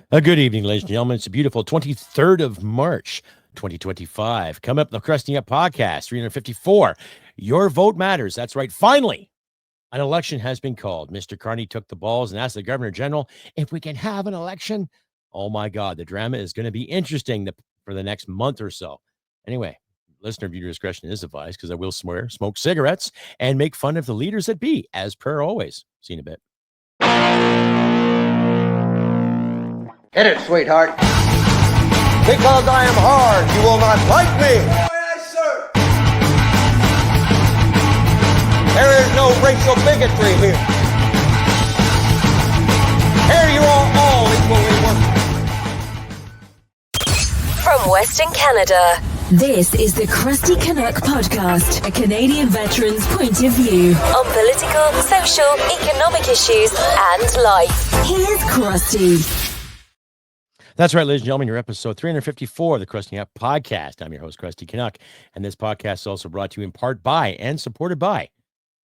A good evening, ladies and gentlemen. It's a beautiful 23rd of March, 2025. Coming up in the Crusty podcast, 354. Your vote matters. That's right. Finally, an election has been called. Mr. Carney took the balls and asked the Governor General if we can have an election. Oh my God, the drama is going to be interesting for the next month or so. Anyway, listener viewer discretion is advised because I will swear, smoke cigarettes, and make fun of the leaders that be, as per always. See you in a bit. Hit it, sweetheart. Because I am hard, you will not like me. Yes, sir. There is no racial bigotry here. Here you are all equally worthless. From Western Canada, this is the Crusty Canuck podcast, a Canadian veteran's point of view on political, social, economic issues, and life. Here's Crusty. That's right, ladies and gentlemen, your episode 354 of the Crusty Up podcast. I'm your host, Crusty Canuck, and this podcast is also brought to you in part by and supported by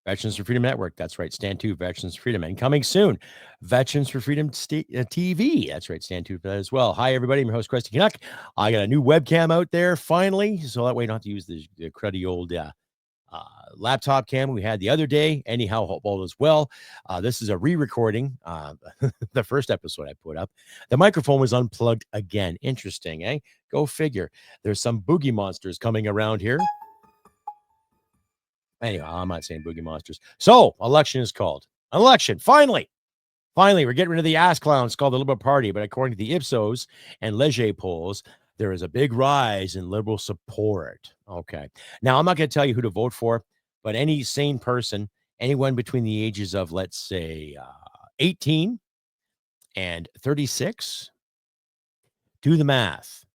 Veterans for Freedom Network. That's right, Stand 2, Veterans for Freedom. And coming soon, Veterans for Freedom TV. That's right, Stand 2 for that as well. Hi, everybody. I'm your host, Crusty Canuck. I got a new webcam out there, finally, so that way you don't have to use the cruddy old laptop cam we had the other day. Anyhow, hope all is well. This is a re-recording. The first episode I put up, the microphone was unplugged again. Interesting, eh? Go figure. There's some boogie monsters coming around here. Anyway, I'm not saying boogie monsters. So, election is called. Election, finally, we're getting rid of the ass clowns called the Liberal Party. But according to the Ipsos and Leger polls, there is a big rise in Liberal support. Okay. Now, I'm not going to tell you who to vote for, but any sane person, anyone between the ages of, let's say, 18 and 36, do the math.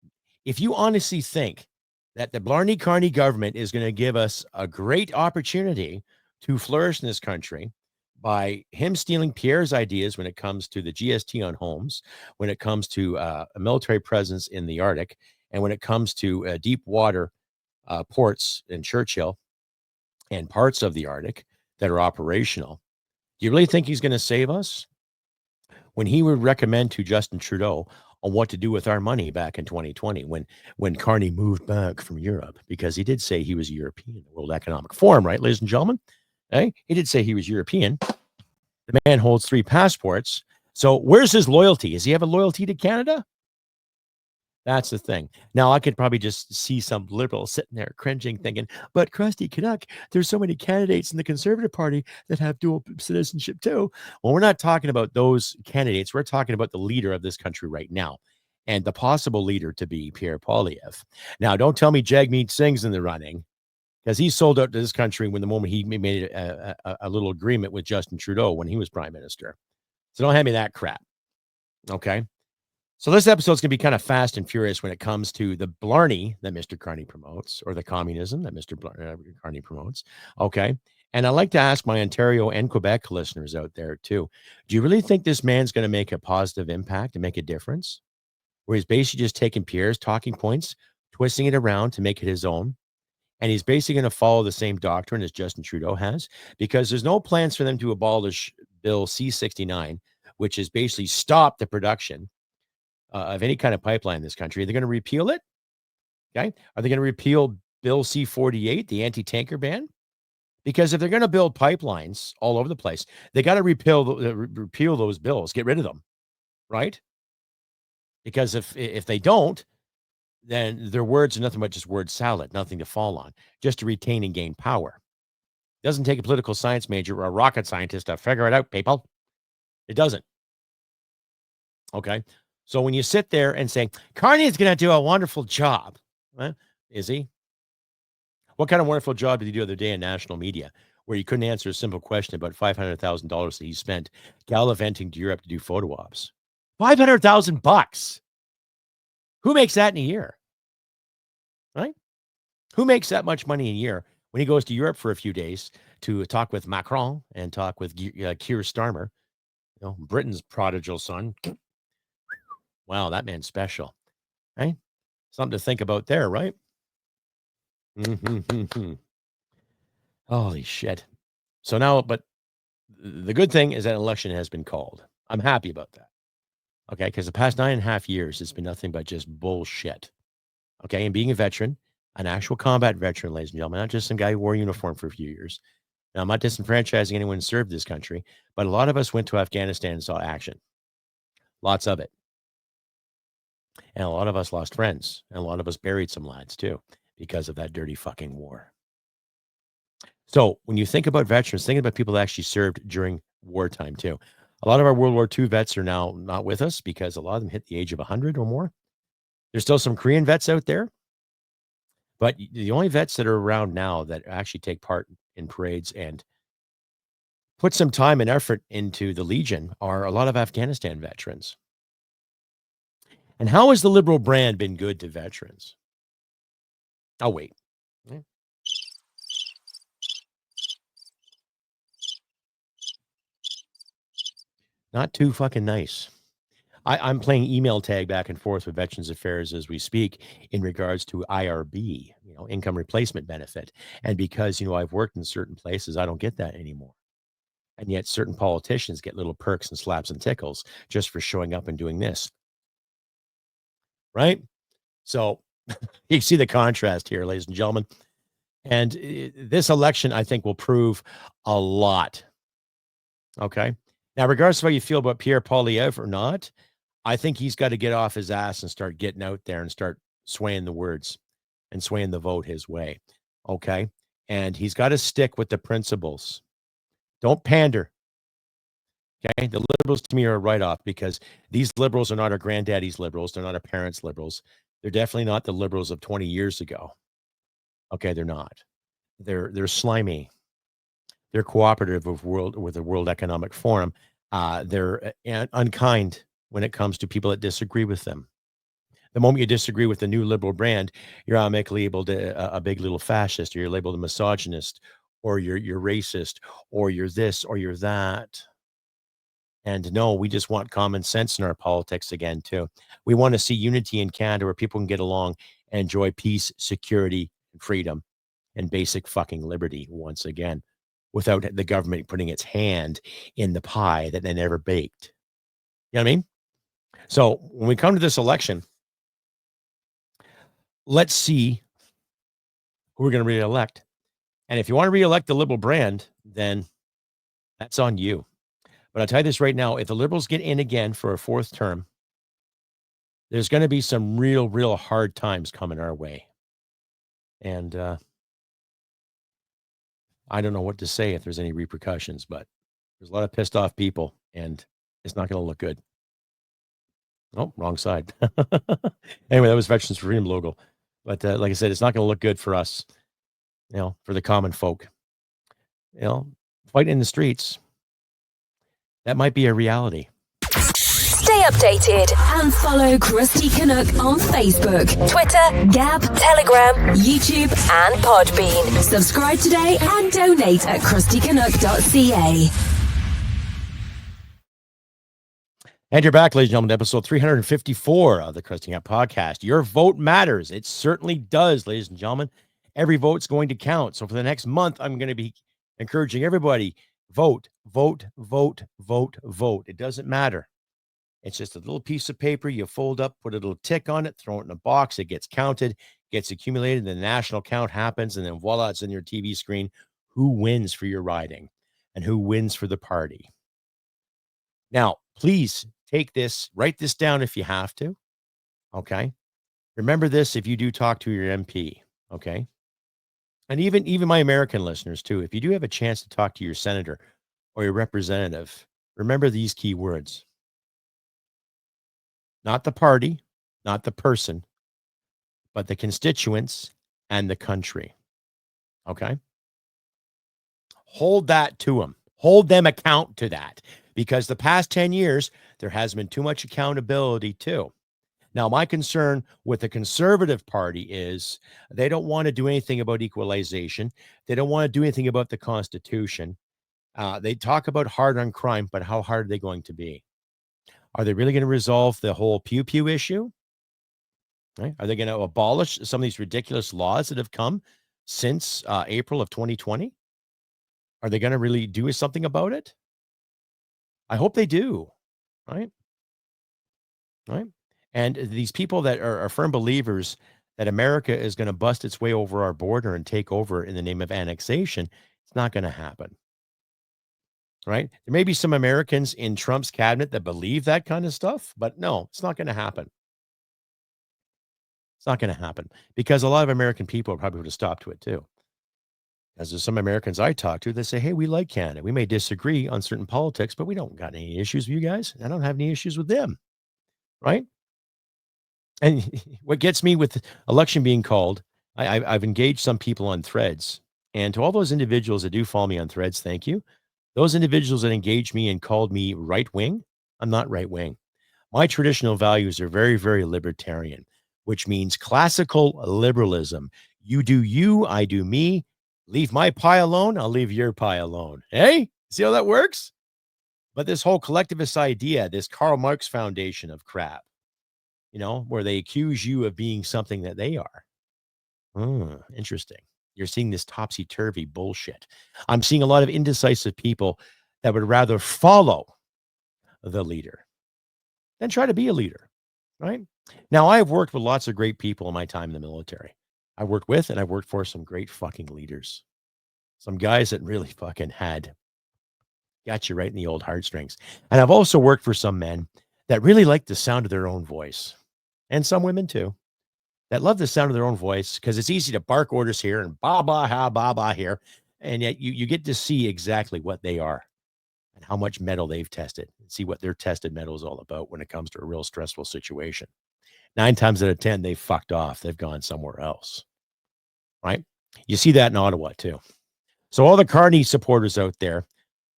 If you honestly think that the Blarney Carney government is going to give us a great opportunity to flourish in this country by him stealing Pierre's ideas when it comes to the GST on homes, when it comes to a military presence in the Arctic, and when it comes to deep water ports in Churchill and parts of the Arctic that are operational, do you really think he's going to save us? When he would recommend to Justin Trudeau on what to do with our money back in 2020 when Carney moved back from Europe, because he did say he was European, the World Economic Forum, right, ladies and gentlemen? Hey, he did say he was European. The man holds 3 passports. So where's his loyalty? Does he have a loyalty to Canada? That's the thing. Now, I could probably just see some liberal sitting there cringing, thinking, but Crusty Canuck, there's so many candidates in the Conservative Party that have dual citizenship too. Well, we're not talking about those candidates. We're talking about the leader of this country right now, and the possible leader to be Pierre Poilievre. Now, don't tell me Jagmeet Singh's in the running, because he sold out to this country when the moment he made a little agreement with Justin Trudeau when he was prime minister. So don't hand me that crap. Okay. So this episode is going to be kind of fast and furious when it comes to the Blarney that Mr. Carney promotes, or the communism that Mr. Carney promotes. Okay. And I'd like to ask my Ontario and Quebec listeners out there too. Do you really think this man's going to make a positive impact and make a difference? Where he's basically just taking Pierre's talking points, twisting it around to make it his own. And he's basically going to follow the same doctrine as Justin Trudeau has, because there's no plans for them to abolish Bill C-69, which is basically stop the production of any kind of pipeline in this country. Are they going to repeal it? Okay. Are they going to repeal Bill C-48, the anti-tanker ban? Because if they're going to build pipelines all over the place, they got to repeal those bills, get rid of them, right? Because if they don't, then their words are nothing but just word salad, nothing to fall on, just to retain and gain power. It doesn't take a political science major or a rocket scientist to figure it out, people. It doesn't. Okay. So when you sit there and say, Carney is going to do a wonderful job, is he? What kind of wonderful job did he do the other day in national media where he couldn't answer a simple question about $500,000 that he spent gallivanting to Europe to do photo ops? $500,000. Who makes that in a year? Right? Who makes that much money in a year when he goes to Europe for a few days to talk with Macron and talk with Keir Starmer, Britain's prodigal son? Wow, that man's special, right? Something to think about there, right? Holy shit. So now, but the good thing is that election has been called. I'm happy about that. Okay, because the past 9.5 years, it's been nothing but just bullshit. Okay, and being a veteran, an actual combat veteran, ladies and gentlemen, not just some guy who wore a uniform for a few years. Now, I'm not disenfranchising anyone who served this country, but a lot of us went to Afghanistan and saw action. Lots of it. And a lot of us lost friends, and a lot of us buried some lads too because of that dirty fucking war. So when you think about veterans, think about people that actually served during wartime too. A lot of our World War II vets are now not with us because a lot of them hit the age of 100 or more. There's still some Korean vets out there, but the only vets that are around now that actually take part in parades and put some time and effort into the Legion are a lot of Afghanistan veterans. And how has the liberal brand been good to veterans? Oh, wait. Not too fucking nice. I'm playing email tag back and forth with Veterans Affairs as we speak in regards to IRB, income replacement benefit. And because, I've worked in certain places, I don't get that anymore. And yet certain politicians get little perks and slaps and tickles just for showing up and doing this. Right? So you see the contrast here, ladies and gentlemen. And this election, I think, will prove a lot. Okay. Now, regardless of how you feel about Pierre Poilievre or not, I think he's got to get off his ass and start getting out there and start swaying the words and swaying the vote his way. Okay. And he's got to stick with the principles. Don't pander. Okay. The liberals to me are a write-off because these liberals are not our granddaddy's liberals. They're not our parents' liberals. They're definitely not the liberals of 20 years ago. Okay. They're not. They're slimy. They're cooperative with the World Economic Forum. They're unkind when it comes to people that disagree with them. The moment you disagree with the new liberal brand, you're automatically labeled a big little fascist, or you're labeled a misogynist, or you're racist, or you're this, or you're that. And no, we just want common sense in our politics again, too. We want to see unity in Canada where people can get along and enjoy peace, security, and freedom, and basic fucking liberty once again, without the government putting its hand in the pie that they never baked. You know what I mean? So when we come to this election, let's see who we're going to re-elect. And if you want to re-elect the liberal brand, then that's on you. But I'll tell you this right now, if the liberals get in again for a fourth term, there's going to be some real hard times coming our way. And I don't know what to say if there's any repercussions, but there's a lot of pissed off people, and it's not going to look good. Oh, wrong side. Anyway, that was Veterans for Freedom logo. But like I said, it's not going to look good for us, for the common folk. Fighting in the streets, that might be a reality. Stay updated and follow Crusty Canuck on Facebook, Twitter, Gab, Telegram, YouTube, and Podbean. Subscribe today and donate at crustycanuck.ca. And you're back, ladies and gentlemen, to episode 354 of the Crusty Canuck podcast. Your vote matters. It certainly does, ladies and gentlemen. Every vote's going to count. So for the next month, I'm going to be encouraging everybody, vote, vote, vote, vote, vote. It doesn't matter. It's just a little piece of paper you fold up, put a little tick on it, throw it in a box. It gets counted, gets accumulated. The national count happens, and then voila, it's in your TV screen. Who wins for your riding and who wins for the party? Now, please take this, write this down if you have to. Okay. Remember this if you do talk to your MP. Okay. And even my American listeners too, if you do have a chance to talk to your senator or your representative, remember these key words. Not the party, not the person, but the constituents and the country. Okay? Hold that to them. Hold them account to that. Because the past 10 years, there has been too much accountability too. Now, my concern with the Conservative Party is they don't want to do anything about equalization. They don't want to do anything about the Constitution. They talk about hard on crime, but how hard are they going to be? Are they really going to resolve the whole pew-pew issue? Right? Are they going to abolish some of these ridiculous laws that have come since April of 2020? Are they going to really do something about it? I hope they do, right? right? And these people that are firm believers that America is going to bust its way over our border and take over in the name of annexation, it's not going to happen, right? There may be some Americans in Trump's cabinet that believe that kind of stuff, but no, it's not going to happen. It's not going to happen because a lot of American people probably would have stopped to it too. As there's some Americans I talk to, they say, hey, we like Canada. We may disagree on certain politics, but we don't got any issues with you guys. I don't have any issues with them, right? And what gets me with election being called, I've engaged some people on threads. And to all those individuals that do follow me on threads, thank you. Those individuals that engaged me and called me right wing, I'm not right wing. My traditional values are very, very libertarian, which means classical liberalism. You do you, I do me. Leave my pie alone, I'll leave your pie alone. Hey, see how that works? But this whole collectivist idea, this Karl Marx foundation of crap, where they accuse you of being something that they are. Interesting. You're seeing this topsy-turvy bullshit. I'm seeing a lot of indecisive people that would rather follow the leader than try to be a leader, right? Now, I have worked with lots of great people in my time in the military. I worked with and I worked for some great fucking leaders. Some guys that really fucking got you right in the old heartstrings. And I've also worked for some men that really like the sound of their own voice. And some women too, that love the sound of their own voice because it's easy to bark orders here and ba ba here. And yet you get to see exactly what they are and how much metal they've tested and see what their tested metal is all about when it comes to a real stressful situation. 9 times out of 10, they've fucked off. They've gone somewhere else, right? You see that in Ottawa too. So all the Carney supporters out there,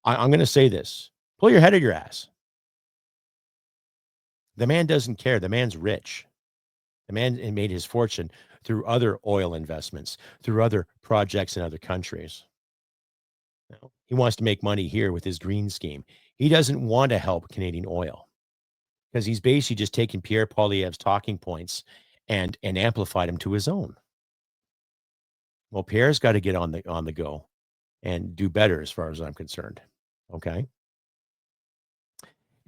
I'm going to say this. Pull your head out of your ass. The man doesn't care. The man's rich. The man made his fortune through other oil investments, through other projects in other countries. He wants to make money here with his green scheme. He doesn't want to help Canadian oil because he's basically just taken Pierre Poilievre's talking points and amplified them to his own. Well, Pierre's got to get on the go and do better as far as I'm concerned. Okay.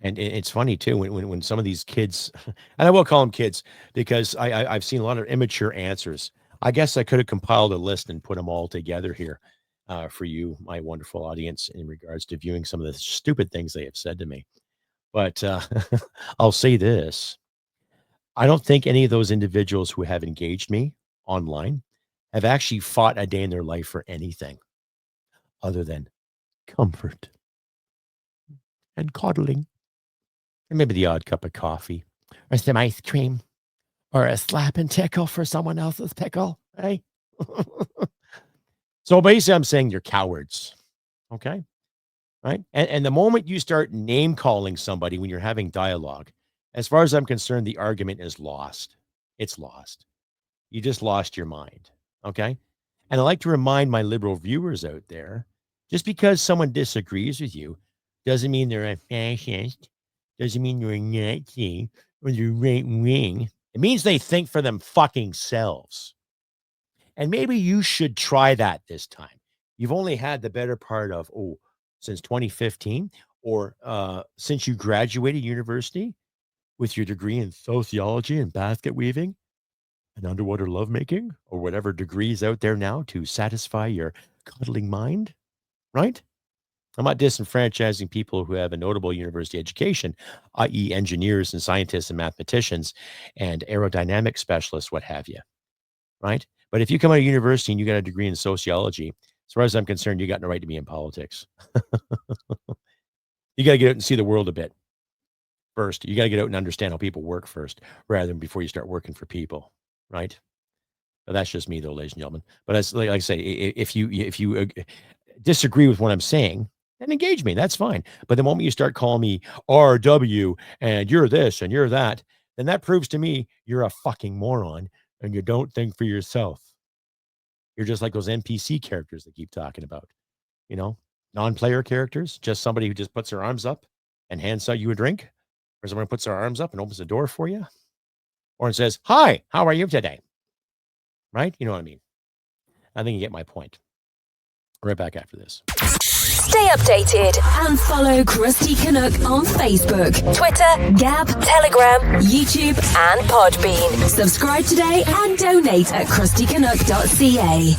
And it's funny too, when some of these kids, and I will call them kids because I've seen a lot of immature answers. I guess I could have compiled a list and put them all together here for you, my wonderful audience, in regards to viewing some of the stupid things they have said to me. But I'll say this. I don't think any of those individuals who have engaged me online have actually fought a day in their life for anything other than comfort and coddling. And maybe the odd cup of coffee or some ice cream or a slap and tickle for someone else's pickle, right? So basically I'm saying you're cowards. Okay. Right. And the moment you start name calling somebody when you're having dialogue, as far as I'm concerned, the argument is lost. It's lost. You just lost your mind. Okay. And I like to remind my liberal viewers out there, just because someone disagrees with you doesn't mean they're a fascist, doesn't mean they're a Nazi or they're right wing. It means they think for them fucking selves. And maybe you should try that this time. You've only had the better part of, since 2015 or since you graduated university with your degree in sociology and basket weaving and underwater lovemaking or whatever degrees out there now to satisfy your cuddling mind, right? I'm not disenfranchising people who have a notable university education, i.e. engineers and scientists and mathematicians and aerodynamic specialists, what have you, right? But if you come out of university and you got a degree in sociology, as far as I'm concerned, you got no right to be in politics. You got to get out and see the world a bit first. You got to get out and understand how people work first, rather than before you start working for people, right? But that's just me, though, ladies and gentlemen. But as like I say, if you disagree with what I'm saying, then engage me. That's fine. But the moment you start calling me RW and you're this and you're that, then that proves to me you're a fucking moron and you don't think for yourself. You're just like those NPC characters they keep talking about, non-player characters, just somebody who just puts their arms up and hands out you a drink, or someone puts their arms up and opens the door for you, or it says, "Hi, how are you today?" Right? You know what I mean? I think you get my point. Right back after this. Stay updated and follow Crusty Canuck on Facebook, Twitter, Gab, Telegram, YouTube, and Podbean. Subscribe today and donate at crustycanuck.ca.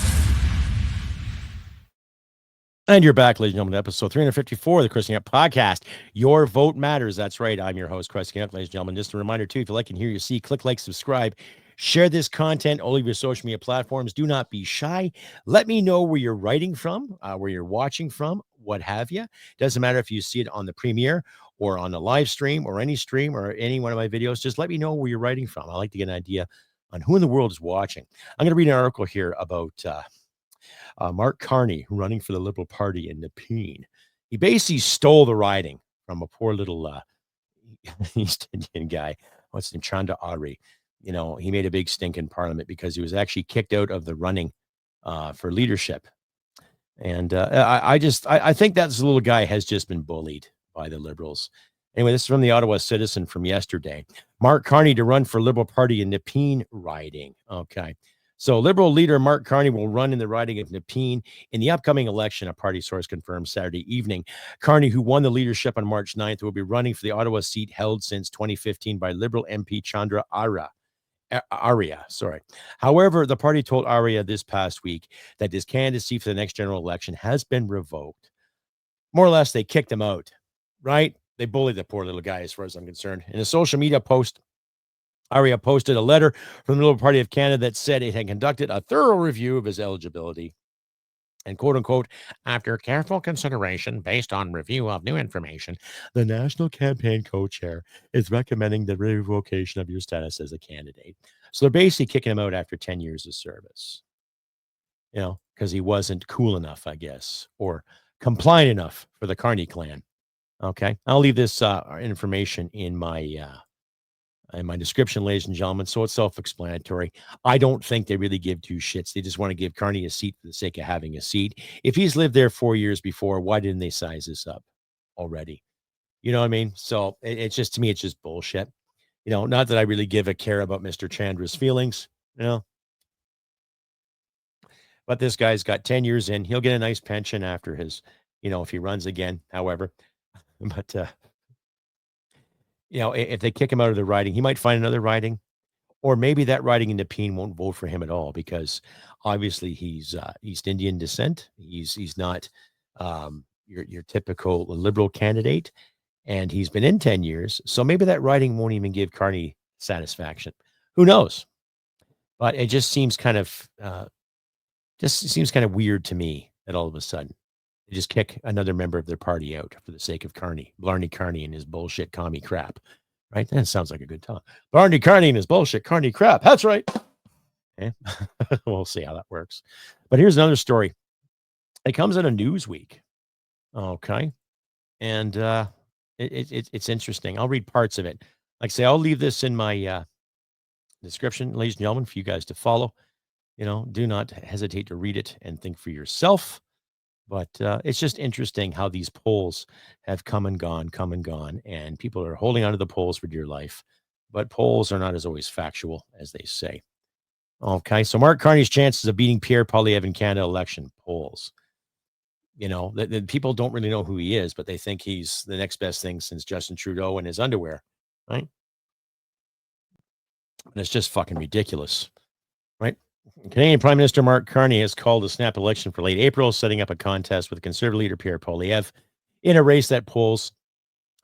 And you're back, ladies and gentlemen, to episode 354 of the Crusty Canuck podcast. Your vote matters. That's right. I'm your host, Crusty Canuck, ladies and gentlemen. Just a reminder, too, if you like and hear you see, click like, subscribe, share this content, all of your social media platforms. Do not be shy. Let me know where you're writing from, where you're watching from, what have you. Doesn't matter if you see it on the premiere or on the live stream or any one of my videos. Just let me know where you're writing from. I like to get an idea on who in the world is watching. I'm going to read an article here about Mark Carney running for the Liberal Party in Nepean. He basically stole the riding from a poor little East Indian guy. What's his name? Chanda Ari. You know, he made a big stink in Parliament because he was actually kicked out of the running for leadership. And I think that little guy has just been bullied by the Liberals. Anyway, this is from the Ottawa Citizen from yesterday. Mark Carney to run for Liberal Party in Nepean riding. Okay. So Liberal leader Mark Carney will run in the riding of Nepean in the upcoming election, a party source confirmed Saturday evening. Carney, who won the leadership on March 9th, will be running for the Ottawa seat held since 2015 by Liberal MP Chandra Arya. However, the party told Arya this past week that his candidacy for the next general election has been revoked. More or less, they kicked him out, right? They bullied the poor little guy, as far as I'm concerned. In a social media post, Arya posted a letter from the Liberal Party of Canada that said it had conducted a thorough review of his eligibility and, quote unquote, after careful consideration based on review of new information, the National Campaign Co-Chair is recommending the revocation of your status as a candidate. So they're basically kicking him out after 10 years of service, you know, because he wasn't cool enough, I guess, or compliant enough for the Carney clan. Okay. I'll leave this information in my description, ladies and gentlemen, so it's self-explanatory. I don't think they really give two shits. They just want to give Carney a seat for the sake of having a seat. If he's lived there 4 years before, why didn't they size this up already? You know what I mean? So it's just, to me, it's just bullshit. You know, not that I really give a care about Mr. Chandra's feelings, you know. But this guy's got 10 years in. He'll get a nice pension after his, you know, if he runs again, however. But, you know, if they kick him out of the riding, he might find another riding, or maybe that riding in Nepean won't vote for him at all because obviously he's East Indian descent. He's not your typical Liberal candidate, and he's been in 10 years. So maybe that riding won't even give Carney satisfaction. Who knows? But it just seems kind of weird to me that all of a sudden they just kick another member of their party out for the sake of Carney, Blarney Carney and his bullshit commie crap, right? That sounds like a good time. Blarney Carney and his bullshit Carney crap. That's right. Okay. We'll see how that works. But here's another story. It comes out of Newsweek. Okay. And it's interesting. I'll read parts of it. Like I say, I'll leave this in my description, ladies and gentlemen, for you guys to follow. You know, do not hesitate to read it and think for yourself. But it's just interesting how these polls have come and gone, and people are holding onto the polls for dear life. But polls are not as always factual as they say. Okay, so Mark Carney's chances of beating Pierre Poilievre in Canada election polls. You know, the people don't really know who he is, but they think he's the next best thing since Justin Trudeau and his underwear, right? And it's just fucking ridiculous, right? Canadian Prime Minister Mark Carney has called a snap election for late April, setting up a contest with Conservative leader Pierre Poilievre in a race that polls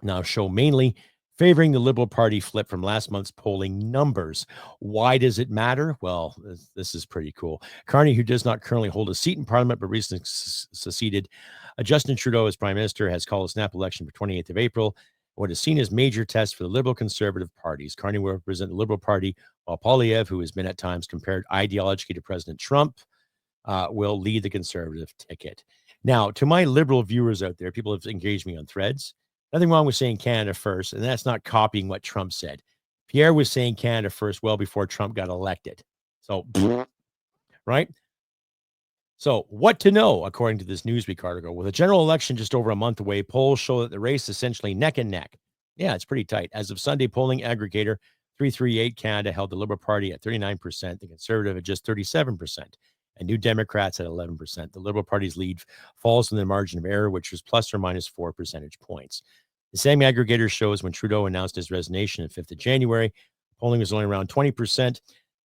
now show mainly favoring the Liberal Party flip from last month's polling numbers. Why does it matter? Well, this is pretty cool. Carney, who does not currently hold a seat in Parliament but recently succeeded Justin Trudeau as Prime Minister, has called a snap election for 28th of April. What is seen as major test for the Liberal Conservative parties. Carney will represent the Liberal Party, while Poilievre, who has been at times compared ideologically to President Trump, will lead the Conservative ticket. Now, to my Liberal viewers out there, people have engaged me on threads. Nothing wrong with saying Canada first, and that's not copying what Trump said. Pierre was saying Canada first well before Trump got elected. So, right? So, what to know, according to this Newsweek article? With a general election just over a month away, polls show that the race is essentially neck and neck. Yeah, it's pretty tight. As of Sunday, polling aggregator 338 Canada held the Liberal Party at 39%, the Conservative at just 37%. and New Democrats at 11%. The Liberal Party's lead falls in the margin of error, which was plus or minus 4 percentage points. The same aggregator shows when Trudeau announced his resignation on 5th of January, polling was only around 20%,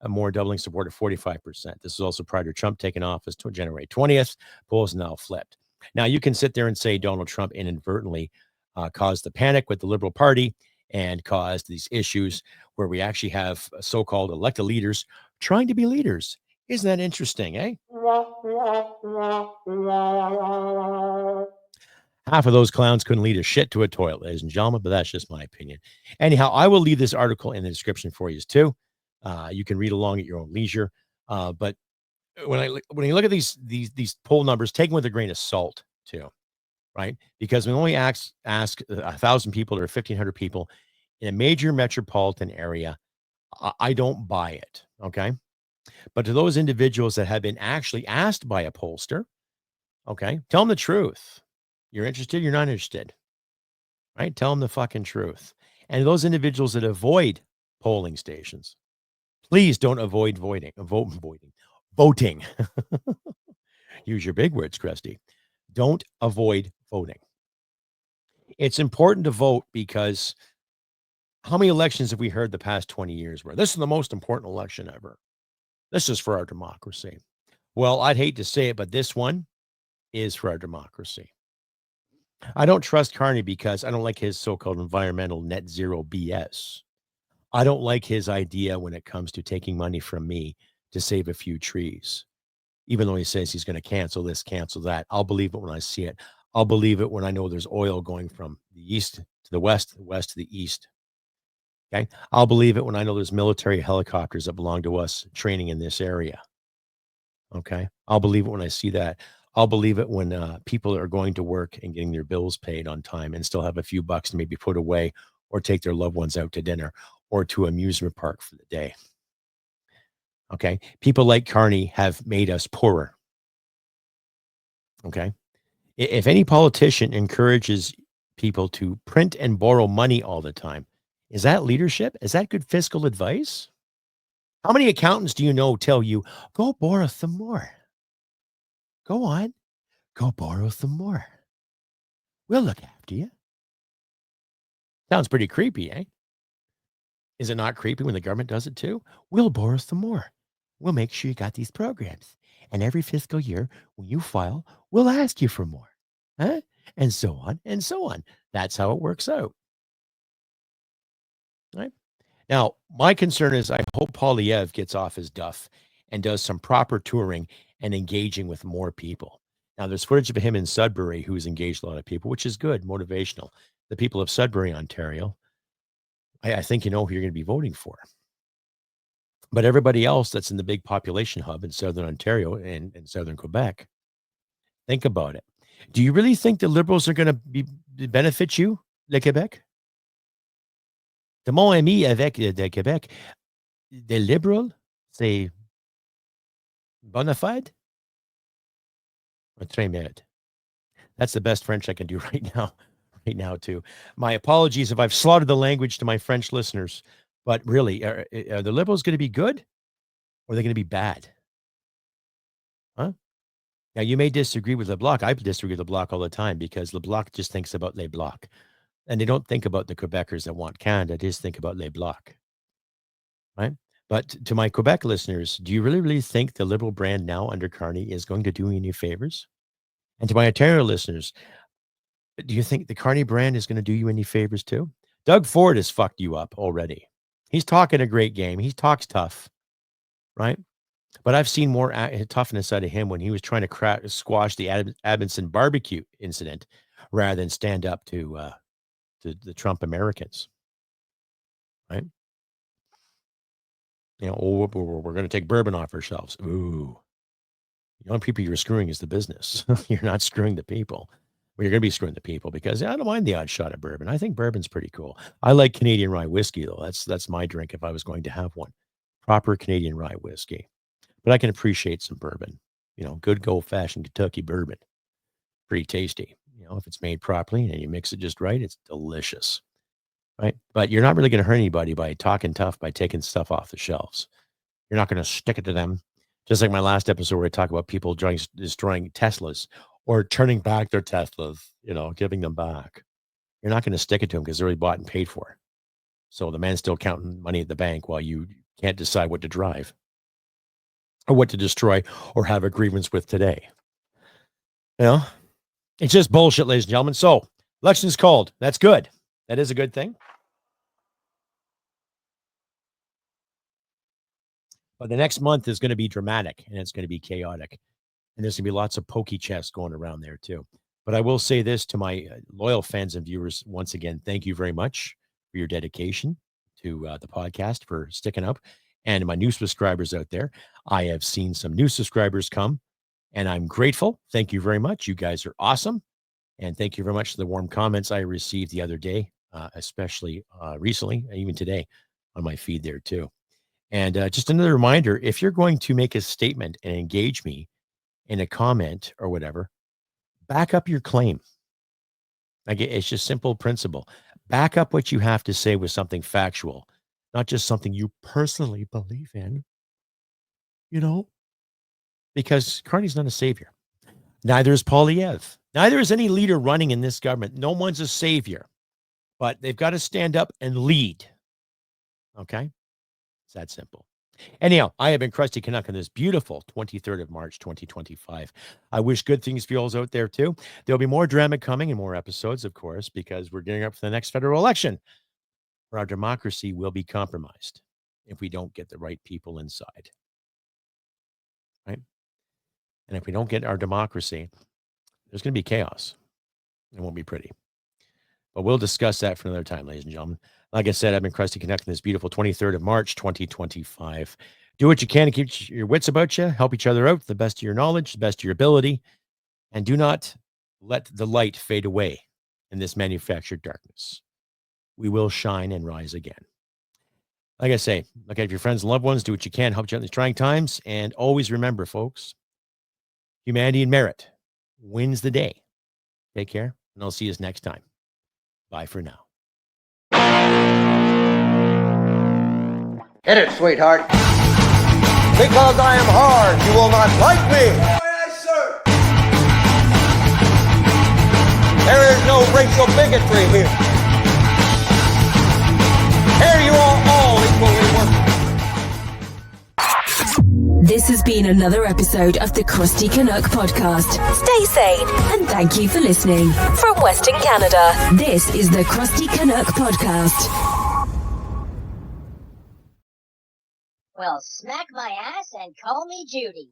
more doubling support at 45%. This is also prior to Trump taking office to January 20th. Polls now flipped. Now, you can sit there and say Donald Trump inadvertently caused the panic with the Liberal Party and caused these issues where we actually have so-called elected leaders trying to be leaders. Isn't that interesting, eh? Half of those clowns couldn't lead a shit to a toilet, ladies and gentlemen, but that's just my opinion. Anyhow, I will leave this article in the description for you too. You can read along at your own leisure. But when you look at these poll numbers, take them with a grain of salt too, right? Because we only ask 1,000 people or 1,500 people in a major metropolitan area. I don't buy it, okay? But to those individuals that have been actually asked by a pollster, okay, tell them the truth. You're interested, you're not interested, right? Tell them the fucking truth. And those individuals that avoid polling stations, please don't avoid voting. Use your big words, Crusty. Don't avoid voting. It's important to vote because how many elections have we heard the past 20 years where this is the most important election ever? This is for our democracy. Well, I'd hate to say it, but this one is for our democracy. I don't trust Carney because I don't like his so-called environmental net zero BS. I don't like his idea when it comes to taking money from me to save a few trees. Even though he says he's going to cancel this, cancel that. I'll believe it when I see it. I'll believe it when I know there's oil going from the east to the west to the east. Okay. I'll believe it when I know there's military helicopters that belong to us training in this area. Okay. I'll believe it when I see that. I'll believe it when people are going to work and getting their bills paid on time and still have a few bucks to maybe put away or take their loved ones out to dinner or to amusement park for the day. Okay. People like Carney have made us poorer. Okay. If any politician encourages people to print and borrow money all the time, is that leadership? Is that good fiscal advice? How many accountants do you know tell you, go borrow some more? Go on, go borrow some more. We'll look after you. Sounds pretty creepy, eh? Is it not creepy when the government does it too? We'll borrow some more. We'll make sure you got these programs. And every fiscal year, when you file, we'll ask you for more. Huh? And so on and so on. That's how it works out. Right? Now, my concern is I hope Poilievre gets off his duff and does some proper touring and engaging with more people. Now, there's footage of him in Sudbury who's engaged a lot of people, which is good, motivational. The people of Sudbury, Ontario, I think you know who you're going to be voting for. But everybody else that's in the big population hub in Southern Ontario and Southern Quebec, think about it. Do you really think the Liberals are going to benefit you, le Québec? De mon ami avec de Québec, des libéraux, c'est bona fide? Très mérite. That's the best French I can do right now too. My apologies if I've slaughtered the language to my French listeners, but really, are the Liberals going to be good or are they going to be bad? Huh? Now, you may disagree with LeBlanc. I disagree with LeBlanc all the time because LeBlanc just thinks about Les Blocs. And they don't think about the Quebecers that want Canada. They just think about Les Blocs. Right? But to my Quebec listeners, do you really think the Liberal brand now under Carney is going to do you any favors? And to my Ontario listeners, do you think the Carney brand is going to do you any favors too? Doug Ford has fucked you up already. He's talking a great game. He talks tough, right? But I've seen more toughness out of him when he was trying to squash the Abinson barbecue incident rather than stand up to the Trump Americans, right? You know, we're going to take bourbon off our shelves. Ooh. The only people you're screwing is the business. You're not screwing the people. Well, you're going to be screwing the people because I don't mind the odd shot of bourbon. I think bourbon's pretty cool. I like Canadian rye whiskey, though. That's my drink if I was going to have one. Proper Canadian rye whiskey. But I can appreciate some bourbon. You know, good old-fashioned Kentucky bourbon. Pretty tasty. You know, if it's made properly and you mix it just right, it's delicious. Right? But you're not really going to hurt anybody by talking tough, by taking stuff off the shelves. You're not going to stick it to them Just like my last episode where I talk about people destroying Teslas or turning back their Teslas, giving them back. You're not going to stick it to them because they're already bought and paid for. So the man's still counting money at the bank while you can't decide what to drive or what to destroy or have a grievance with today. It's just bullshit, ladies and gentlemen. So election's called. That's good. That is a good thing. But the next month is going to be dramatic and it's going to be chaotic. And there's going to be lots of pokey chests going around there too. But I will say this to my loyal fans and viewers once again, thank you very much for your dedication to the podcast, for sticking up. And my new subscribers out there, I have seen some new subscribers come and I'm grateful. Thank you very much. You guys are awesome. And thank you very much for the warm comments I received the other day, especially recently, even today on my feed there too. And just another reminder, if you're going to make a statement and engage me in a comment or whatever, back up your claim. It's just simple principle. Back up what you have to say with something factual, not just something you personally believe in, because Carney's not a savior. Neither is Poilievre. Neither is any leader running in this government. No one's a savior, but they've got to stand up and lead. Okay? It's that simple. Anyhow, I have been Crusty Canuck on this beautiful 23rd of March, 2025. I wish good things for you all out there too. There'll be more drama coming and more episodes, of course, because we're getting up for the next federal election where our democracy will be compromised if we don't get the right people inside. Right? And if we don't get our democracy, there's going to be chaos. It won't be pretty. But we'll discuss that for another time, ladies and gentlemen. Like I said, I've been Crusty connecting this beautiful 23rd of March, 2025. Do what you can to keep your wits about you. Help each other out to the best of your knowledge, the best of your ability. And do not let the light fade away in this manufactured darkness. We will shine and rise again. Like I say, look at your friends and loved ones. Do what you can. Help you out in these trying times. And always remember, folks, humanity and merit wins the day. Take care, and I'll see you next time. Bye for now. Hit it, sweetheart. Because I am hard, you will not like me. Yes, sir. There is no racial bigotry here. Here you are all equally worthless. This has been another episode of the Crusty Canuck podcast. Stay sane and thank you for listening. From Western Canada, this is the Crusty Canuck podcast. Well, smack my ass and call me Judy.